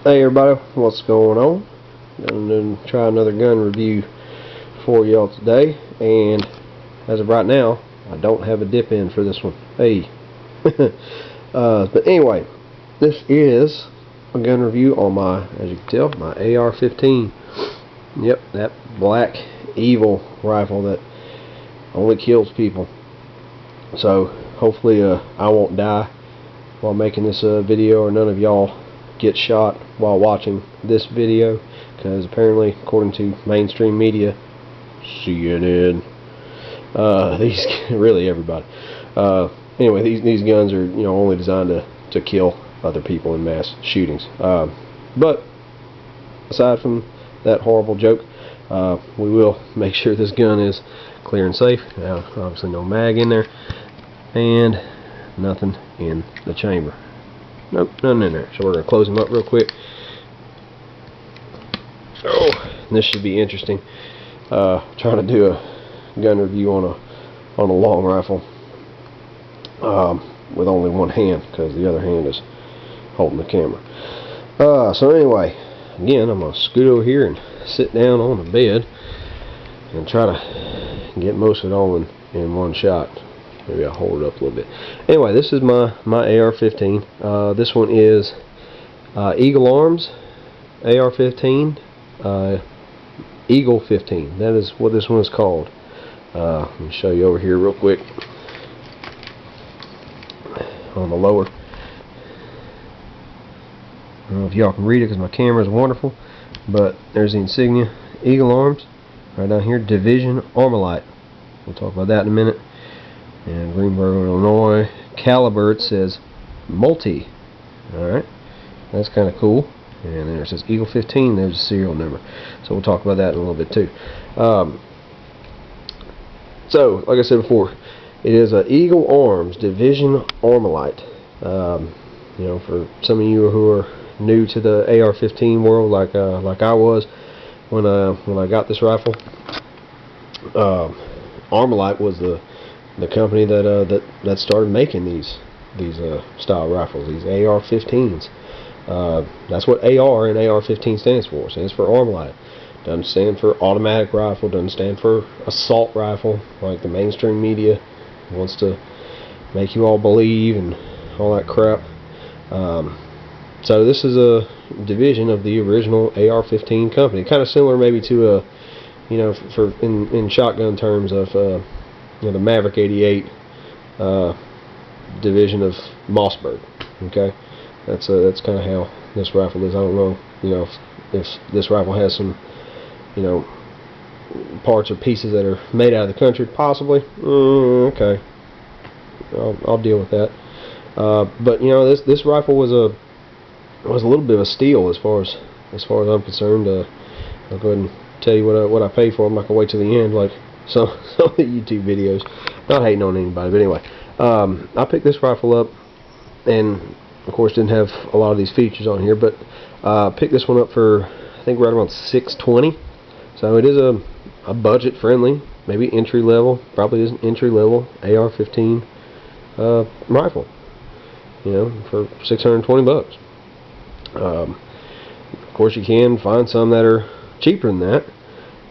Hey everybody, what's going on? Gonna try another gun review for y'all today, and as of right now, I don't have a dip in for this one. Hey, but anyway, this is a gun review on my, as you can tell, my AR-15. Yep, that black evil rifle that only kills people. So hopefully, I won't die while making this video, or none of y'all get shot while watching this video, because apparently, according to mainstream media, CNN, these really everybody. Anyway, these guns are only designed to kill other people in mass shootings. But aside from that horrible joke, we will make sure this gun is clear and safe. Obviously, no mag in there, and nothing in the chamber. Nope, nothing in there. So we're going to close them up real quick. Oh, this should be interesting. Trying to do a gun review on a long rifle with only one hand, because the other hand is holding the camera. So anyway, again, I'm going to scoot over here and sit down on the bed and try to get most of it all in one shot. Maybe I'll hold it up a little bit. Anyway, this is my AR-15. This one is Eagle Arms AR-15, Eagle 15. That is what this one is called. Let me show you over here real quick on the lower. I don't know if y'all can read it because my camera is wonderful, but there's the insignia, Eagle Arms, right down here, Division Armalite. We'll talk about that in a minute. And Greenberg, Illinois. Caliber, it says multi. Alright, that's kind of cool. And then it says Eagle 15, there's a serial number. So we'll talk about that in a little bit too. So, like I said before, it is a Eagle Arms Division Armalite. For some of you who are new to the AR-15 world, like I was when I got this rifle, Armalite was the company that started making these style rifles, these AR-15s. That's what AR and AR-15 stands for. It stands for Armalite. Doesn't stand for automatic rifle. Doesn't stand for assault rifle, like the mainstream media wants to make you all believe and all that crap. So this is a division of the original AR-15 company, kind of similar maybe to in shotgun terms of the Maverick 88 division of Mossberg. Okay, that's kind of how this rifle is. I don't know, if this rifle has some, parts or pieces that are made out of the country, possibly. Okay, I'll deal with that. But this rifle was a little bit of a steal as far as I'm concerned. I'll go ahead and tell you what I paid for. I'm not gonna wait till the end like some of the YouTube videos. Not hating on anybody, but anyway, I picked this rifle up, and of course didn't have a lot of these features on here, but picked this one up for I think right around $620. So it is a budget friendly, maybe entry level, probably is an entry level AR-15 rifle. For $620. Of course, you can find some that are cheaper than that.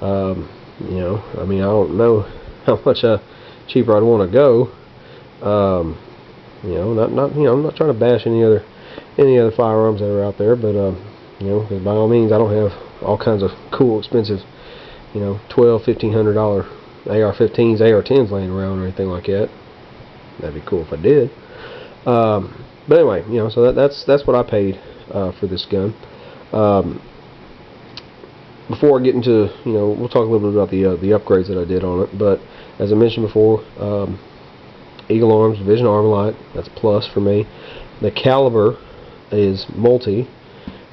I don't know how much cheaper I'd want to go. I'm not trying to bash any other firearms that are out there, but because by all means, I don't have all kinds of cool, expensive, $1,200–$1,500 AR-15s, AR-10s laying around or anything like that. That'd be cool if I did. But anyway, so that's what I paid for this gun. Before I get into, we'll talk a little bit about the upgrades that I did on it. But as I mentioned before, Eagle Arms Division Armalite, that's a plus for me. The caliber is multi.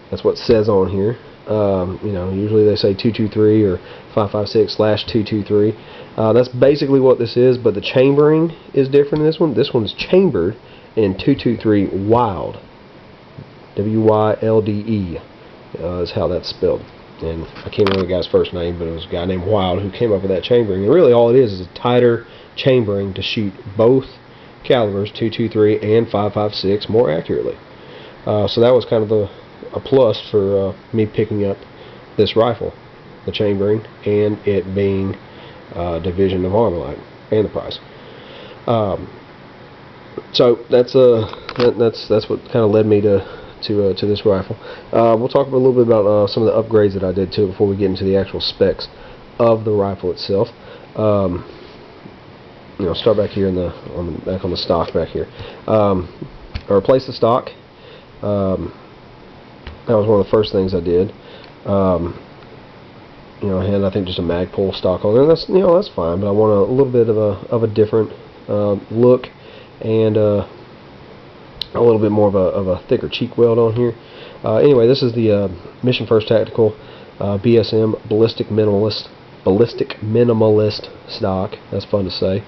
That's what it says on here. Usually they say 223 or 5.56/223. That's basically what this is, but the chambering is different in this one. This one's chambered in 223 Wylde. W-Y-L-D-E is how that's spelled. And I can't remember the guy's first name, but it was a guy named Wylde who came up with that chambering. And really all it is a tighter chambering to shoot both calibers, 223 and 5.56, more accurately. So that was kind of a plus for me picking up this rifle, the chambering, and it being division of Armalite, and the price. So that's what kind of led me to this rifle. We'll talk a little bit about some of the upgrades that I did to it before we get into the actual specs of the rifle itself. Start back here back on the stock back here. I replaced the stock. That was one of the first things I did. I had, I think, just a Magpul stock on there. And that's fine, but I want a little bit of a different look, and a little bit more of a thicker cheek weld on here. Anyway, this is the Mission First Tactical BSM Ballistic Minimalist stock. That's fun to say.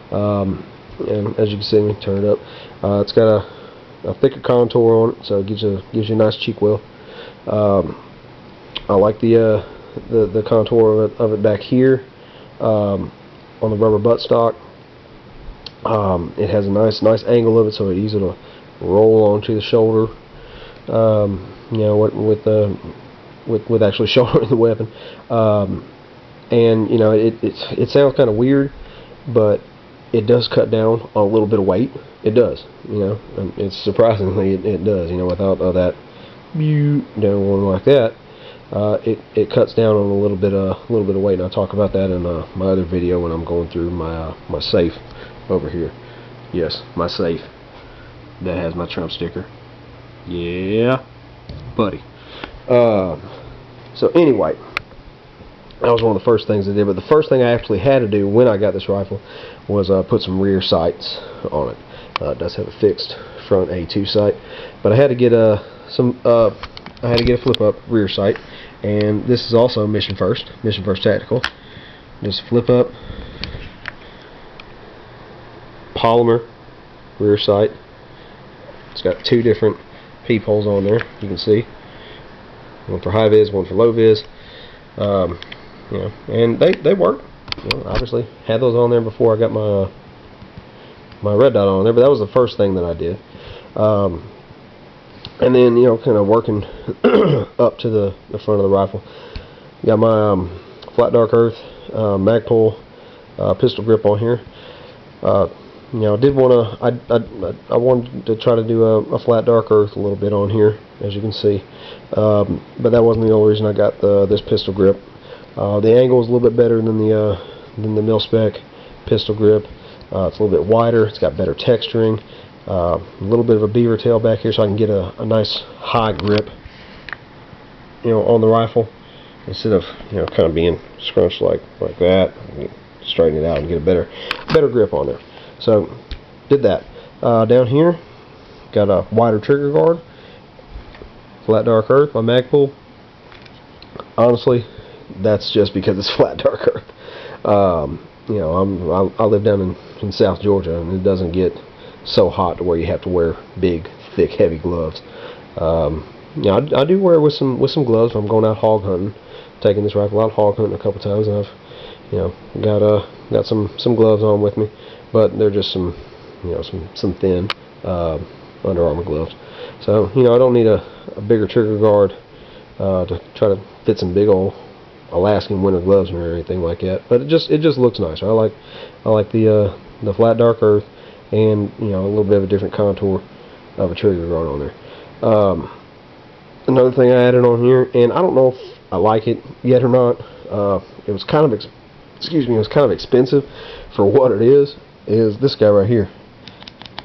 And as you can see, let me turn it up. It's got a thicker contour on it, so it gives you a nice cheek weld. I like the contour of it back here on the rubber buttstock. It has a nice angle of it, so it's easy to roll onto the shoulder. With actually shouldering the weapon. And it sounds kind of weird, but it does cut down on a little bit of weight. It does, and it's surprisingly it does. Without that one like that, it cuts down on a little bit of weight. And I'll talk about that in my other video when I'm going through my safe over here. Yes, my safe that has my Trump sticker. Yeah, buddy. So anyway, that was one of the first things I did. But the first thing I actually had to do when I got this rifle was put some rear sights on it. It does have a fixed front A2 sight, but I had to get a flip up rear sight, and this is also Mission First Tactical. Just flip up polymer rear sight. It's got two different peepholes on there. You can see one for high vis, one for low vis. And they work. Obviously had those on there before I got my red dot on there, but that was the first thing that I did. And then kind of working up to the front of the rifle. Got my flat dark earth Magpul pistol grip on here. I wanted to try to do a flat dark earth a little bit on here, as you can see, but that wasn't the only reason I got this pistol grip. The angle is a little bit better than the mil-spec pistol grip. It's a little bit wider. It's got better texturing. A little bit of a beaver tail back here, so I can get a nice high grip, on the rifle, instead of kind of being scrunched like that. Straighten it out and get a better grip on there. So did that. Down here, got a wider trigger guard, flat dark earth, my Magpul. Honestly, that's just because it's flat dark earth. I live down in South Georgia, and it doesn't get so hot to where you have to wear big, thick, heavy gloves. I do wear it with some gloves. I'm going out hog hunting, taking this rifle out hog hunting a couple times, and I've got some gloves on with me, but they're just some thin Under Armour gloves. So I don't need a bigger trigger guard to try to fit some big old Alaskan winter gloves or anything like that. But it just looks nicer. I like the flat dark earth, and a little bit of a different contour of a trigger guard on there. Another thing I added on here, and I don't know if I like it yet or not. It was kind of expensive for what it is this guy right here,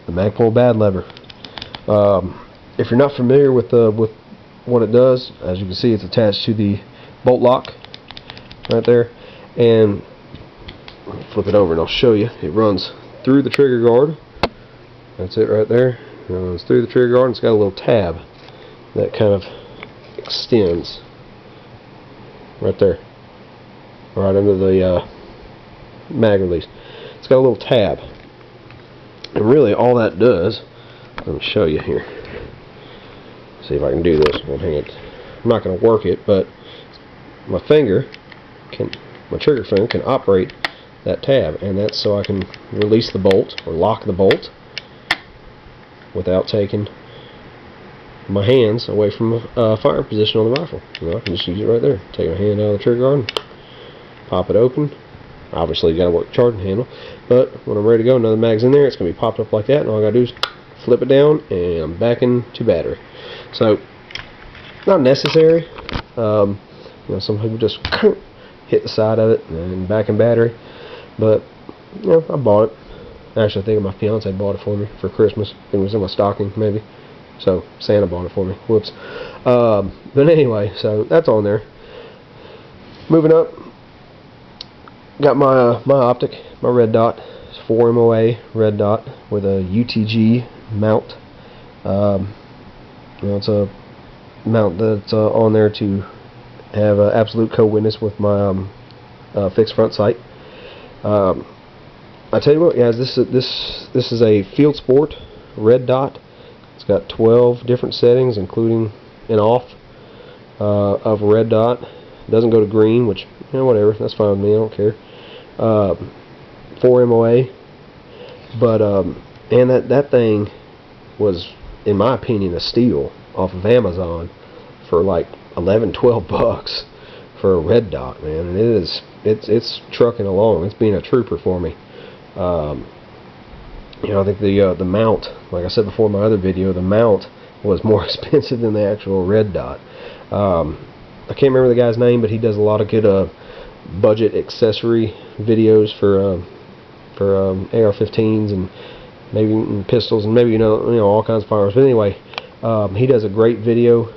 the Magpul Bad Lever. If you're not familiar with what it does, as you can see, it's attached to the bolt lock right there, and flip it over and I'll show you. It runs through the trigger guard. That's it right there. It runs through the trigger guard, and it's got a little tab that kind of extends right there, right under the mag release. It's got a little tab, and really all that does, let me show you here. See if I can do this one hand. I'm not going to work it, but my trigger finger can operate that tab, and that's so I can release the bolt or lock the bolt without taking my hands away from fire position on the rifle. You know, I can just use it right there. Take my hand out of the trigger guard, pop it open. Obviously, you got to work the charging handle, but when I'm ready to go, another mag's in there. It's going to be popped up like that, and all I got to do is flip it down, and I'm back into battery. So, not necessary. You know, some people just hit the side of it and back in battery, but you know, I bought it. Actually, I think my fiance bought it for me for Christmas. I think it was in my stocking, maybe. So Santa bought it for me. Whoops. But anyway, so that's on there. Moving up. Got my my optic, my red dot. It's 4 MOA red dot with a UTG mount. You know, it's a mount that's on there to have absolute co-witness with my fixed front sight. I tell you what, guys, this is a Field Sport red dot. It's got 12 different settings, including an off of a red dot. It doesn't go to green, which, you know, whatever, that's fine with me, I don't care. 4 MOA, but and that thing was, in my opinion, a steal off of Amazon for like 11-12 bucks for a red dot, man. And it's trucking along. It's being a trooper for me. You know, I think the mount, like I said before in my other video, the mount was more expensive than the actual red dot. I can't remember the guy's name, but he does a lot of good budget accessory videos for AR-15s and maybe pistols and maybe you know all kinds of firearms. But anyway, he does a great video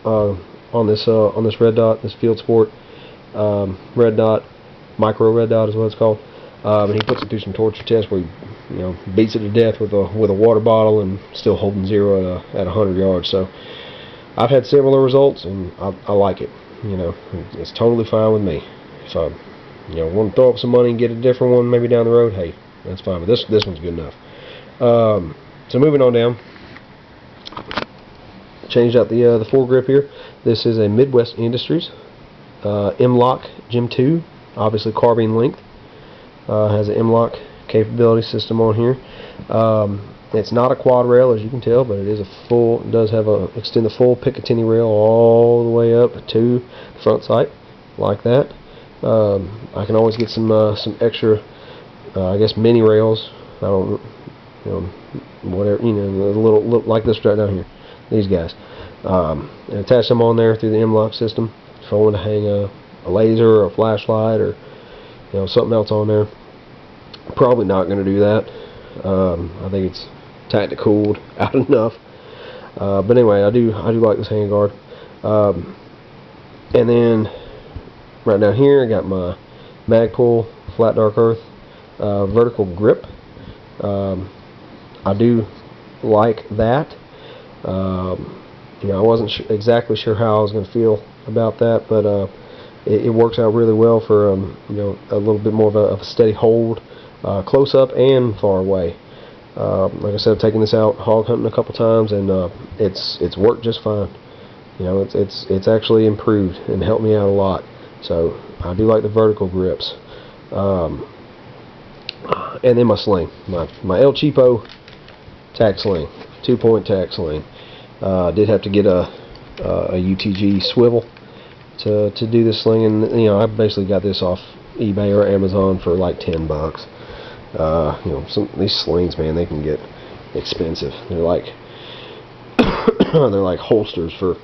on this red dot, this Field Sport red dot, micro red dot is what it's called. And he puts it through some torture tests where he beats it to death with a water bottle and still holding zero at 100 yards. So I've had similar results, and I like it. You know, it's totally fine with me. So want to throw up some money and get a different one maybe down the road, hey, that's fine. But this one's good enough. So moving on down, changed out the foregrip here. This is a Midwest Industries M-Lock Gem 2, obviously carbine length. Has an M-Lock capability system on here. It's not a quad rail, as you can tell, but it is it does have extend the full Picatinny rail all the way up to the front sight, like that. I can always get some extra, I guess, mini rails. I don't, whatever, a little like this right down here. These guys, and attach them on there through the M-Lock system. If I want to hang a laser or a flashlight or something else on there, probably not going to do that. I think it's tactical out enough. But anyway, I do like this handguard. And then right down here, I got my Magpul Flat Dark Earth vertical grip. I do like that. I wasn't exactly sure how I was going to feel about that, but it works out really well for a little bit more of a steady hold, close up and far away. Like I said, I've taken this out hog hunting a couple times, and it's worked just fine. It's actually improved and helped me out a lot. So I do like the vertical grips. And then my sling, my El Cheapo tack sling, 2-point tack sling. Did have to get a UTG swivel to do this sling, and I basically got this off eBay or Amazon for like 10 bucks. These slings, man, they can get expensive. They're like they're like holsters for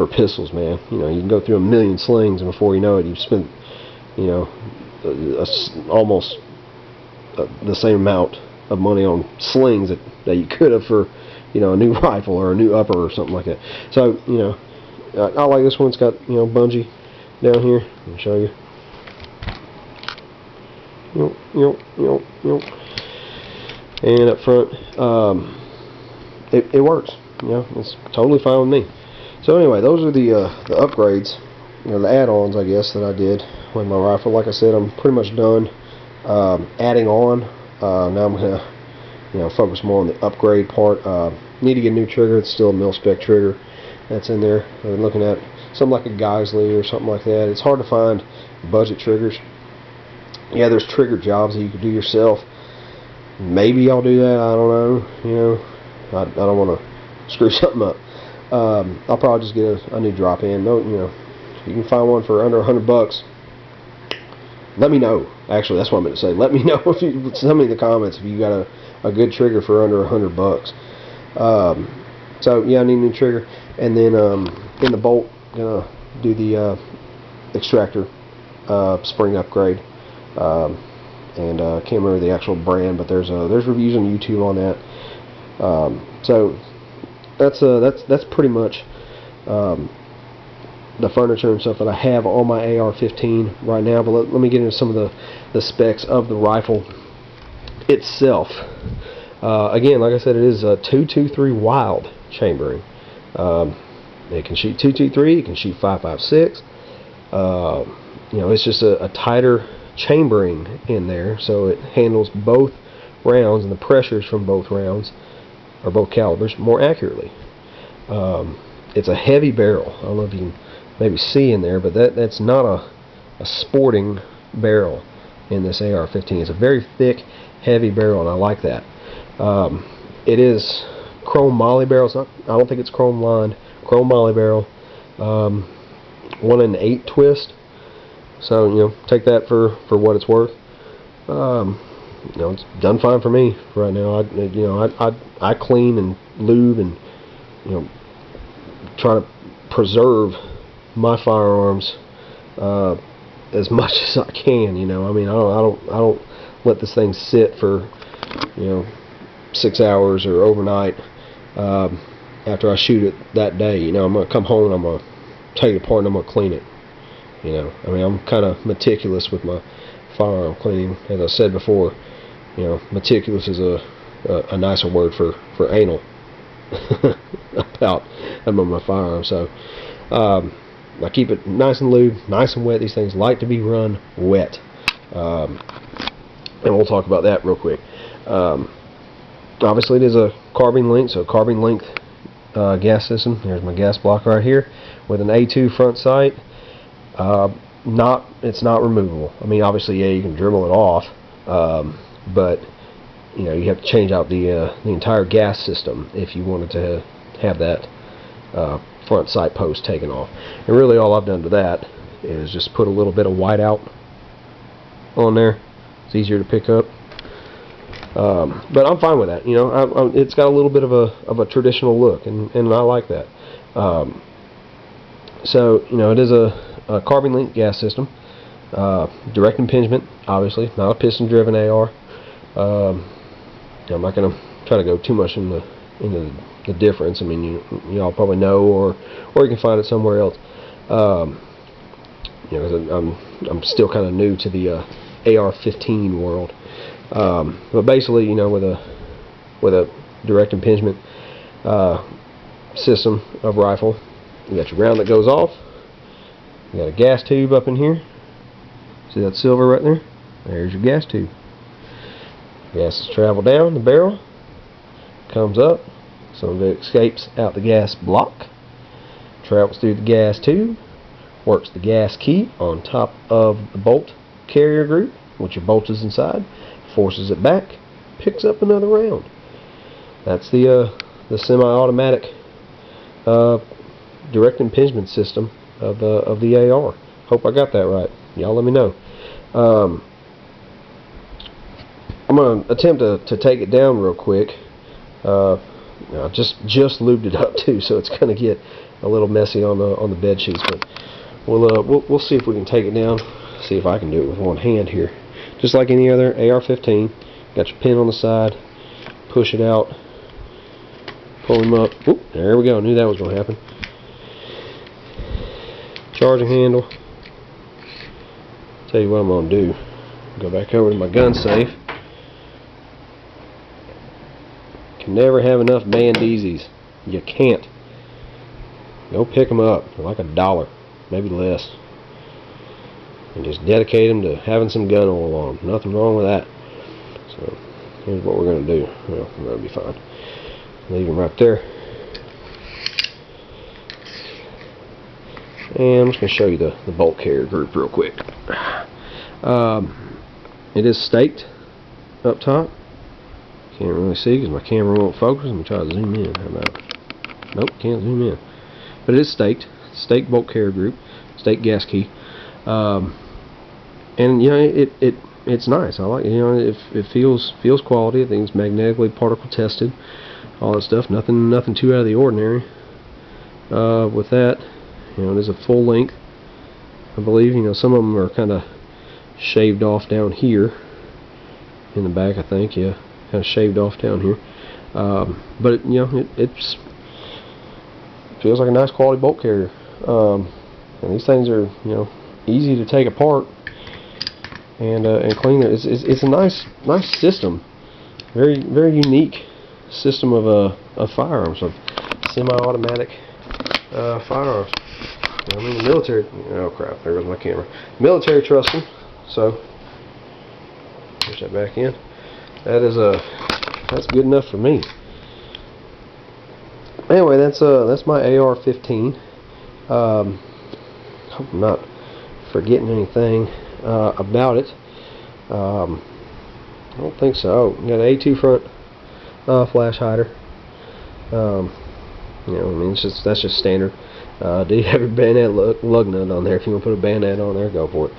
pistols, man. You can go through a million slings, and before you know it, you've spent almost the same amount of money on slings that you could have for a new rifle or a new upper or something like that. So I like this one. It's got bungee down here. Let me show you. And up front, it works. It's totally fine with me. So anyway, those are the upgrades, the add-ons, I guess, that I did with my rifle. Like I said, I'm pretty much done adding on. Now I'm gonna focus more on the upgrade part. Need to get a new trigger. It's still a mil-spec trigger that's in there. I'm looking at something like a Geisley or something like that. It's hard to find budget triggers. Yeah, there's trigger jobs that you could do yourself. Maybe I'll do that. I don't know. I don't want to screw something up. I'll probably just get a new drop in. No, you know, you can find one for under $100. Let me know. Actually, that's what I meant to say. Let me know if you tell me in the comments if you got a good trigger for under $100. So yeah, I need a new trigger, and then in the bolt, gonna do the extractor spring upgrade. And can't remember the actual brand, but there's reviews on YouTube on that. So that's pretty much the furniture and stuff that I have on my AR-15 right now. But let me get into some of the specs of the rifle itself. Again, like I said, it is a 223 Wylde chambering. It can shoot 223. It can shoot 5.56. You know, it's just a tighter chambering in there, so it handles both rounds and the pressures from both rounds or both calibers more accurately. It's a heavy barrel. I don't know if you can maybe see in there, but that's not a sporting barrel in this AR-15. It's a very thick, heavy barrel, and I like that. It is chrome moly barrel. It's not, I don't think it's chrome lined. Chrome moly barrel. 1 in 8 twist. So, you know, take that for what it's worth. You know, it's done fine for me right now. I clean and lube and, you know, try to preserve my firearms as much as I can. You know, I mean, I don't let this thing sit for, you know, 6 hours or overnight after I shoot it that day. You know, I'm gonna come home and I'm gonna take it apart and I'm gonna clean it. You know, I mean, I'm kind of meticulous with my firearm cleaning. As I said before, you know, meticulous is a nicer word for anal about my firearm. So I keep it nice and lubed, nice and wet. These things like to be run wet, and we'll talk about that real quick. Obviously, it is a carbine length, so carbine length gas system. Here's my gas block right here with an A2 front sight. It's not removable. I mean, obviously, yeah, you can Dremel it off, but you know, you have to change out the entire gas system if you wanted to have that front sight post taken off. And really, all I've done to that is just put a little bit of whiteout on there. It's easier to pick up, but I'm fine with that. You know, it's got a little bit of a traditional look, and I like that. So, you know, it is a carbine length gas system, direct impingement, obviously, not a piston driven AR. I'm not going to try to go too much into the difference. I mean, you all probably know, or you can find it somewhere else. You know, I'm still kind of new to the AR-15 world, but basically, you know, with a direct impingement system of rifle, you got your round that goes off. You got a gas tube up in here. See that silver right there? There's your gas tube. Gases travel down the barrel, comes up, some of it escapes out the gas block, travels through the gas tube, works the gas key on top of the bolt carrier group, which your bolt is inside, forces it back, picks up another round. That's the semi-automatic direct impingement system of the AR. Hope I got that right. Y'all let me know. I'm going to attempt to take it down real quick. I just lubed it up too, so it's going to get a little messy on the bed sheets. But we'll see if we can take it down. See if I can do it with one hand here. Just like any other AR-15. Got your pin on the side. Push it out. Pull him up. Oop, there we go. I knew that was going to happen. Charging handle. Tell you what I'm going to do. Go back over to my gun safe. Can never have enough Bandeezys. You can't. Go pick them up. They're like $1, maybe less. And just dedicate them to having some gun oil on them. Nothing wrong with that. So here's what we're going to do. Well, that'll be fine. Leave them right there. And I'm just going to show you the bolt carrier group real quick. It is staked up top. Can't really see because my camera won't focus. I'm going to try to zoom in. How about Nope, can't zoom in. But it is staked. Stake bolt carrier group. Stake gas key. And you know, it's nice. I like it. You know, it feels quality. I think it's magnetically particle tested. All that stuff. Nothing too out of the ordinary. With that, you know, it is a full length, I believe. You know, some of them are kind of shaved off down here in the back, I think. Yeah, kind of shaved off down here. But you know, it feels like a nice quality bolt carrier. And these things are, you know, easy to take apart and clean. It's a nice system. Very unique system of firearms, of semi-automatic firearms. I mean, the military. Oh crap! There goes my camera. Military trusts them, so push that back in. That's good enough for me. Anyway, that's my AR-15. Hope I'm not forgetting anything about it. I don't think so. Got an A2 front flash hider. You know, I mean, that's just standard. Do you have your bayonet lug nut on there? If you want to put a bayonet on there, go for it.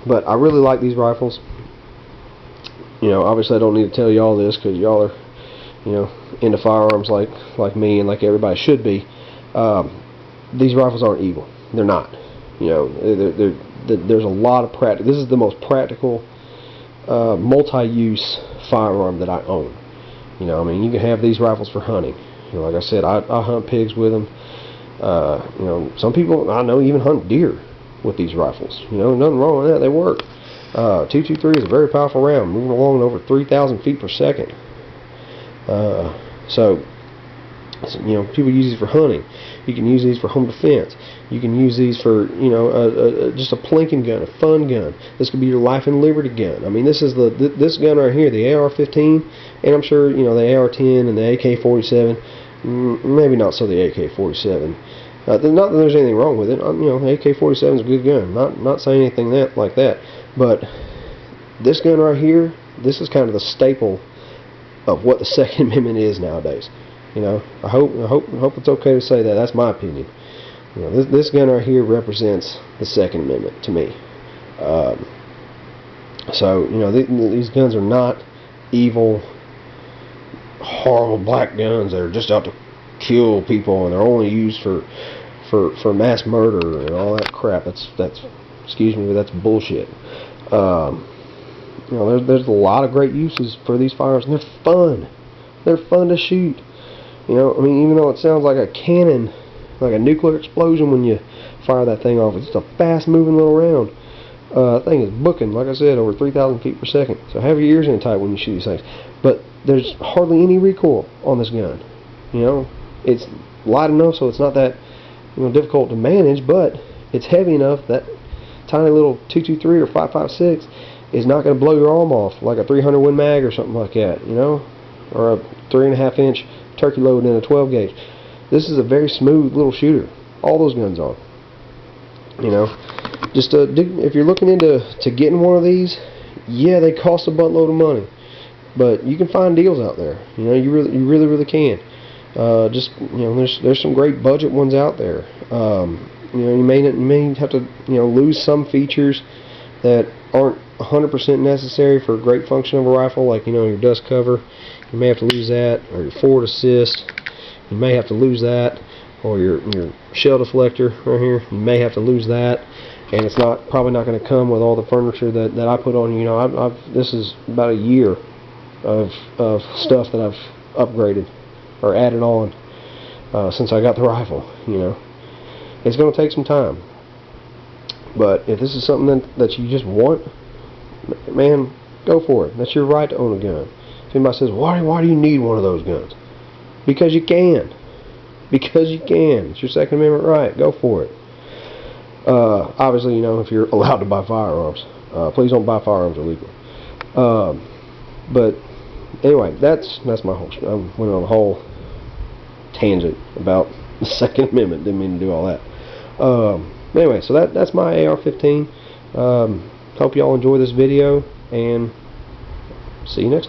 But I really like these rifles. You know, obviously I don't need to tell you all this because y'all are, you know, into firearms like me and like everybody should be. These rifles aren't evil. They're not. You know, there's a lot of practice. This is the most practical, multi-use firearm that I own. You know, I mean, you can have these rifles for hunting. You know, like I said, I hunt pigs with them. You know, some people I know even hunt deer with these rifles. You know, nothing wrong with that. They work. 223 is a very powerful round, moving along at over 3,000 feet per second. So, you know, people use these for hunting. You can use these for home defense. You can use these for, you know, just a plinking gun, a fun gun. This could be your life and liberty gun. I mean, this is this gun right here, the AR-15, and I'm sure, you know, the AR-10 and the AK-47. Maybe not so the AK-47. Not that there's anything wrong with it. You know, the AK-47 is a good gun. Not saying anything like that. But this gun right here, this is kind of the staple of what the Second Amendment is nowadays. You know, I hope it's okay to say that. That's my opinion. You know, this gun right here represents the Second Amendment to me. So, you know, these guns are not evil, horrible black guns that are just out to kill people and they're only used for mass murder and all that crap. That's excuse me, but that's bullshit. You know, there's a lot of great uses for these firearms, and they're fun. They're fun to shoot. You know, I mean, even though it sounds like a cannon, like a nuclear explosion when you fire that thing off, it's just a fast-moving little round. That thing is booking, like I said, over 3,000 feet per second. So have your ears in tight when you shoot these things. But there's hardly any recoil on this gun. You know, it's light enough so it's not that, you know, difficult to manage, but it's heavy enough that tiny little 223 or 5.56 is not going to blow your arm off like a 300 Win Mag or something like that, you know, or a 3.5-inch turkey load in a 12 gauge. This is a very smooth little shooter. All those guns are. You know, just if you're looking into getting one of these, yeah, they cost a buttload of money, but you can find deals out there. You know, you really can. Just, you know, there's some great budget ones out there. You know, you may have to, you know, lose some features that aren't 100% necessary for a great function of a rifle, like, you know, your dust cover. You may have to lose that, or your forward assist. You may have to lose that, or your shell deflector right here. You may have to lose that, and it's probably not going to come with all the furniture that I put on. You know, this is about a year of stuff that I've upgraded or added on since I got the rifle. You know, it's going to take some time, but if this is something that you just want, man, go for it. That's your right to own a gun. If anybody says, why do you need one of those guns? Because you can. Because you can. It's your Second Amendment right. Go for it. Obviously, you know, if you're allowed to buy firearms, please don't buy firearms illegally. But anyway, that's my whole. I went on a whole tangent about the Second Amendment. Didn't mean to do all that. Anyway, so that's my AR-15. Hope y'all enjoy this video, and see you next time.